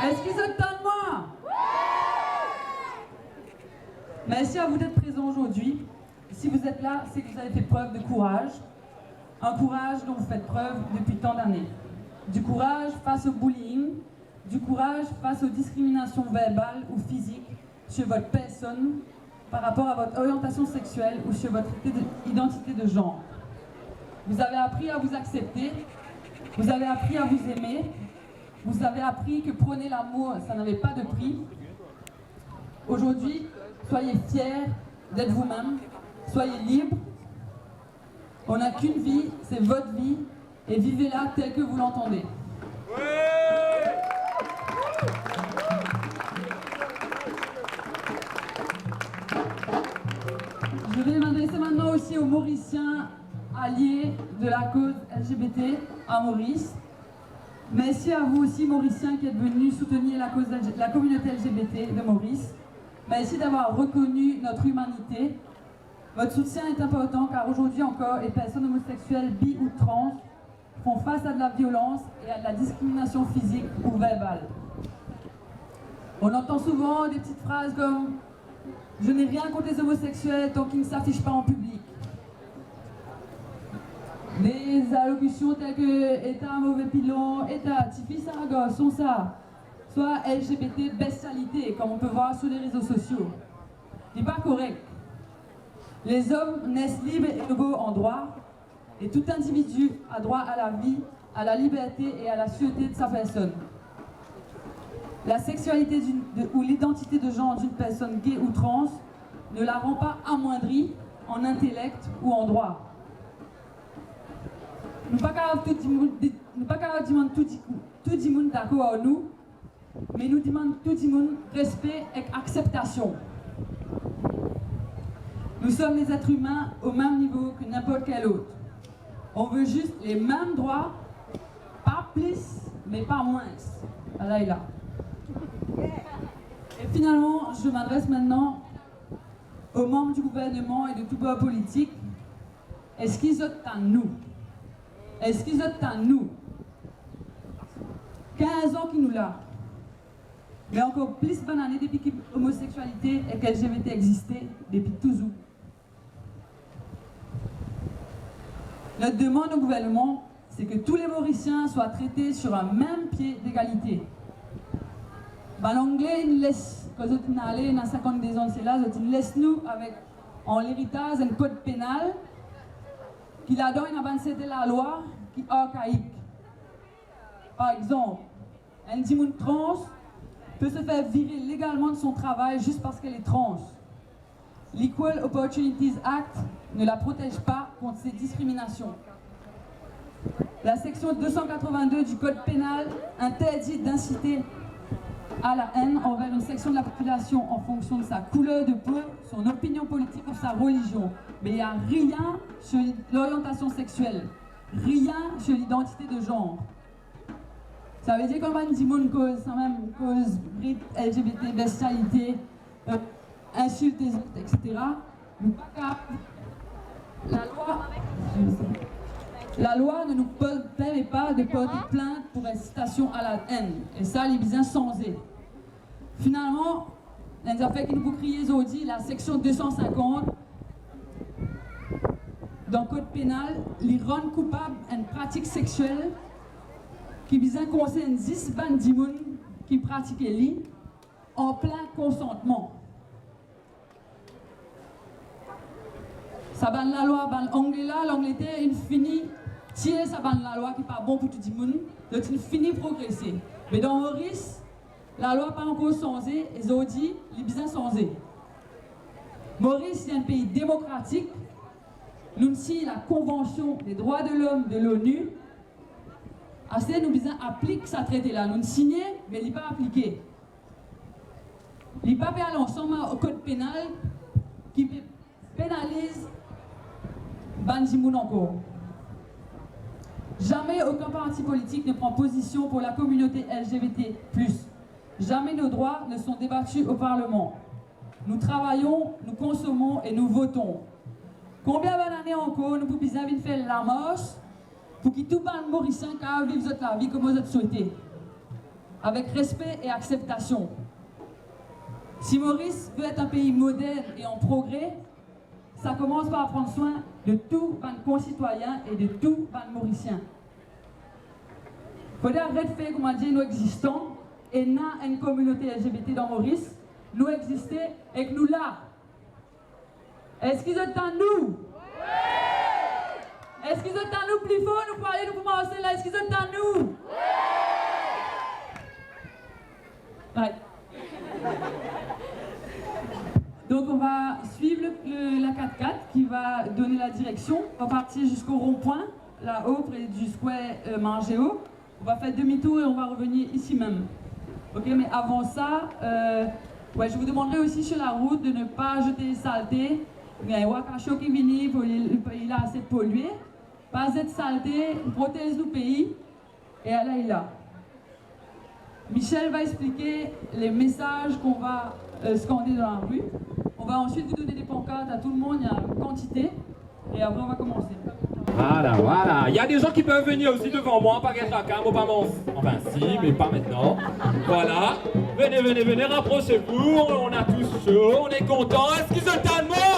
Est-ce qu'ils ont de moi? Merci à vous d'être présents aujourd'hui. Si vous êtes là, c'est que vous avez fait preuve de courage. Un courage dont vous faites preuve depuis tant d'années. Du courage face au bullying, du courage face aux discriminations verbales ou physiques sur votre personne par rapport à votre orientation sexuelle ou sur votre identité de genre. Vous avez appris à vous accepter, vous avez appris à vous aimer, vous avez appris que prôner l'amour, ça n'avait pas de prix. Aujourd'hui, soyez fiers d'être vous-même, soyez libres. On n'a qu'une vie, c'est votre vie, et vivez-la telle que vous l'entendez. Je vais m'adresser maintenant aussi aux Mauriciens alliés de la cause LGBT à Maurice. Merci à vous aussi, Mauriciens, qui êtes venus soutenir la communauté LGBT de Maurice. Merci d'avoir reconnu notre humanité. Votre soutien est important car aujourd'hui encore, les personnes homosexuelles, bi ou trans font face à de la violence et à de la discrimination physique ou verbale. On entend souvent des petites phrases comme « Je n'ai rien contre les homosexuels tant qu'ils ne s'affichent pas en public ». Des allocutions telles que « État mauvais pilon »,« État, tifi ça, gosse, sont ça », soit LGBT bestialité, comme on peut voir sur les réseaux sociaux. Ce n'est pas correct. Les hommes naissent libres et égaux en droit, et tout individu a droit à la vie, à la liberté et à la sûreté de sa personne. La sexualité ou l'identité de genre d'une personne gay ou trans ne la rend pas amoindrie en intellect ou en droit. Nous ne sommes pas capables de demander tout le monde d'accord à nous, mais nous demandons tout le monde respect et acceptation. Nous sommes les êtres humains au même niveau que n'importe quel autre. On veut juste les mêmes droits, pas plus, mais pas moins. Là et là. Et finalement, je m'adresse maintenant aux membres du gouvernement et de tout bord politique. Est-ce qu'ils ont à nous? Est-ce qu'ils ont à nous? 15 ans qu'ils nous l'ont. Mais encore plus bonne année depuis que l'homosexualité et que LGBT existait, depuis toujours. Notre demande au gouvernement, c'est que tous les Mauriciens soient traités sur un même pied d'égalité. L'anglais, il laisse, quand on est allé dans 52 ans, c'est là, il laisse nous avec, en l'héritage, un code pénal qui la donne avancé de la loi qui est archaïque. Par exemple, un dimoun trans peut se faire virer légalement de son travail juste parce qu'elle est trans. L'Equal Opportunities Act ne la protège pas contre ces discriminations. La section 282 du Code pénal interdit d'inciter à la haine envers une section de la population en fonction de sa couleur de peau, son opinion politique ou sa religion. Mais il n'y a rien sur l'orientation sexuelle, rien sur l'identité de genre. Ça veut dire qu'on va dire une cause, quand même, cause LGBT, bestialité, insultes, etc. Mais pas grave. La loi ne nous permet pas de porter plainte pour incitation à la haine. Et ça, les bien censés. Finalement, les affaires qui nous crier aujourd'hui, la section 250 dans le code pénal, les rend coupables d'une pratique sexuelle qui vise concerne 10 bandits qui pratiquent l'île en plein consentement. Ça ban la loi, ban l'Angleterre, il finit tirer ça ban la loi qui n'est pas bon pour tout le monde, donc il finit progresser. Mais dans Maurice, la loi n'est pas encore changée, et ils ont dit, les bien changé. Maurice, c'est un pays démocratique. Nous signons la Convention des droits de l'homme de l'ONU. Assez, nous appliquons ce traité-là. Nous signons, mais il n'est pas appliqué. Il n'est pas fait à l'ensemble au code pénal qui pénalise Bandimoun encore. Jamais aucun parti politique ne prend position pour la communauté LGBT+. Jamais nos droits ne sont débattus au Parlement. Nous travaillons, nous consommons et nous votons. Combien d'années encore nous pouvons faire la marche pour que tout le monde mauricien vivre la vie comme vous souhaitez? avec respect et acceptation. Si Maurice veut être un pays moderne et en progrès, ça commence par prendre soin de tous nos concitoyens et de tous nos Mauriciens. Il faut arrêter de faire, comme dit, nous existons et nous une communauté LGBT dans Maurice, nous existons et que nous là. Est-ce qu'ils attendent nous? Oui! Est-ce qu'ils attendent nous plus fort, nous parler, nous commencer là? Est-ce qu'ils attendent nous? Oui! Ouais. Donc on va suivre la 4x4 qui va donner la direction. On va partir jusqu'au rond-point, là-haut, près du square Mangéo. On va faire demi-tour et on va revenir ici même. Ok, mais avant ça, je vous demanderai aussi sur la route de ne pas jeter les saletés. Il y a un wakacho qui vient pour le pays là assez pollué. Pas de saleté, protège le pays. Et là, il est là. Michel va expliquer les messages qu'on va scander dans la rue. On va ensuite vous donner des pancartes à tout le monde, il y a une quantité. Et après, on va commencer. Voilà. Il y a des gens qui peuvent venir aussi devant moi, pas qu'être à cam, pas mon... Enfin, si, mais pas maintenant. Voilà. Venez, rapprochez-vous. On a tous chaud, on est content. Est-ce qu'ils attendent moi?